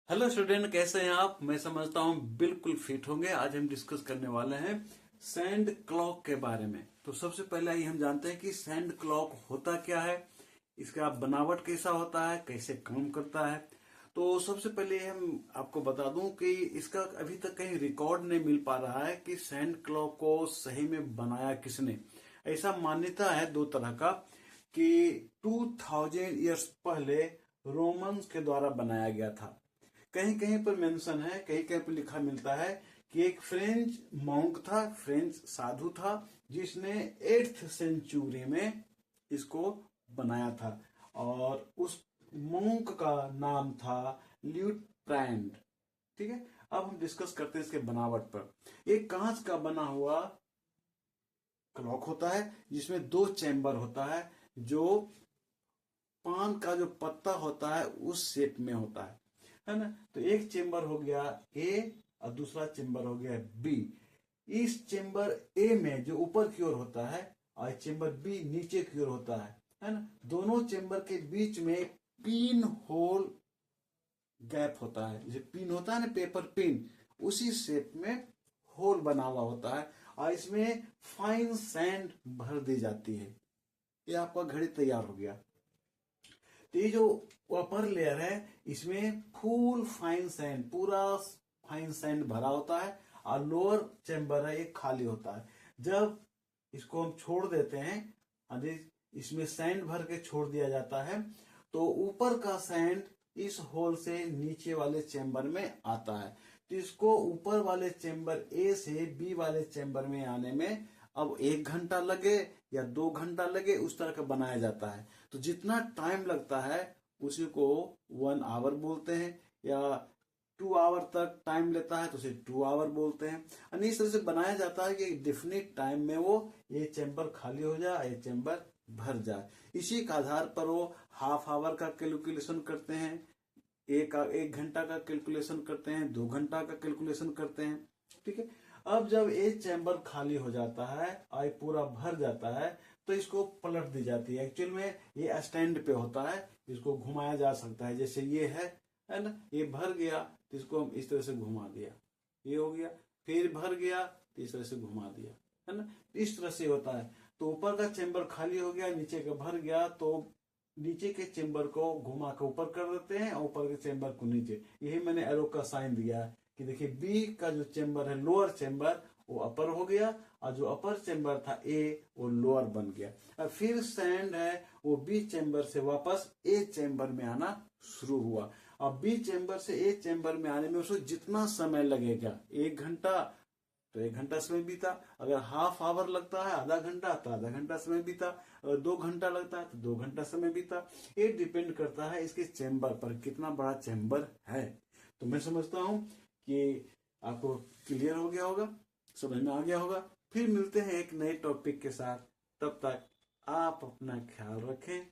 Hello student, कैसे हैं आप? मैं समझता हूँ बिल्कुल फिट होंगे। आज हम डिस्कस करने वाले हैं सैंड क्लॉक के बारे में। तो सबसे पहले ही हम जानते हैं कि सैंड क्लॉक होता क्या है, इसका बनावट कैसा होता है, कैसे काम करता है। तो सबसे पहले हम आपको बता दूं कि इसका अभी तक कहीं रिकॉर्ड नहीं मिल पा रहा है कि सैंड क्लॉक को सही में बनाया किसने। ऐसा मान्यता है दो तरह का कि 2000 ईयर्स पहले रोमन्स के द्वारा बनाया गया था। कहीं कहीं पर मेंशन है, कहीं कहीं पर लिखा मिलता है कि एक फ्रेंच मॉन्क था, फ्रेंच साधु था, जिसने 8th सेंचुरी में इसको बनाया था। और उस मॉन्क का नाम था ल्यूटप्रैंड। ठीक है, अब हम डिस्कस करते हैं इसके बनावट पर। एक कांच का बना हुआ क्लॉक होता है जिसमें दो चैम्बर होता है, जो पान का जो पत्ता होता है उस शेप में होता है ना। तो एक चेम्बर हो गया ए और दूसरा चेम्बर हो गया बी। इस चेम्बर ए में जो ऊपर की ओर होता है और चेम्बर बी नीचे की ओर होता है ना। दोनों चेम्बर के बीच में पिन होल गैप होता है, जो पिन होता है ना, पेपर पिन, उसी शेप में होल बना हुआ होता है और इसमें फाइन सैंड भर दी जाती है। ये आपका घड़ी तैयार हो गया। तो ये जो अपर लेयर है, इसमें फुल फाइन सैंड, पूरा फाइन सैंड भरा होता है और लोअर चेम्बर है ये खाली होता है। जब इसको हम छोड़ देते हैं, यदि इसमें सैंड भर के छोड़ दिया जाता है, तो ऊपर का सैंड इस होल से नीचे वाले चेम्बर में आता है। तो इसको ऊपर वाले चेम्बर ए से बी वाले चेम्बर में आने में अब 1 घंटा लगे या 2 घंटा लगे, उस तरह का बनाया जाता है। तो जितना टाइम लगता है उसी को 1 आवर बोलते हैं, या 2 आवर तक टाइम लेता है तो उसे 2 आवर बोलते हैं। यानी इस तरह से बनाया जाता है कि डेफिनेट टाइम में वो ये चैम्बर खाली हो जाए, ये चैम्बर भर जाए। इसी के आधार पर वो हाफ आवर का कैलकुलेशन करते हैं, एक घंटा का कैलकुलेशन करते हैं, 2 घंटा का कैलकुलेशन करते हैं। ठीक है, अब जब ये चैम्बर खाली हो जाता है और पूरा भर जाता है, तो इसको पलट दी जाती है। एक्चुअल में ये स्टैंड पे होता है, इसको घुमाया जा सकता है। जैसे ये है ना, ये भर गया तो इसको हम इस तरह से घुमा दिया, ये हो गया। फिर भर गया तो इस तरह से घुमा दिया, है ना। इस तरह से होता है। तो ऊपर का चेम्बर खाली हो गया, नीचे का भर गया, तो नीचे के चेम्बर को घुमा के ऊपर कर देते हैं और ऊपर के चेम्बर को नीचे। यही मैंने एरो का साइन दिया है कि देखिए बी का जो चेम्बर है, लोअर चेम्बर, वो अपर हो गया और जो अपर चेम्बर था ए, वो लोअर बन गया। और फिर सैंड है वो बी चेम्बर से वापस ए चेम्बर में आना शुरू हुआ। अब बी चेम्बर से ए चेम्बर में आने में उसको जितना समय लगेगा, 1 घंटा तो 1 घंटा समय बीता। अगर हाफ आवर लगता है, आधा घंटा, तो आधा घंटा समय बीता। अगर 2 घंटा लगता है तो 2 घंटा समय बीता। ये डिपेंड करता है इसके चेम्बर पर, कितना बड़ा चेम्बर है। तो मैं समझता हूं कि आपको क्लियर हो गया होगा, समझ में आ गया होगा। फिर मिलते हैं एक नए टॉपिक के साथ। तब तक आप अपना ख्याल रखें।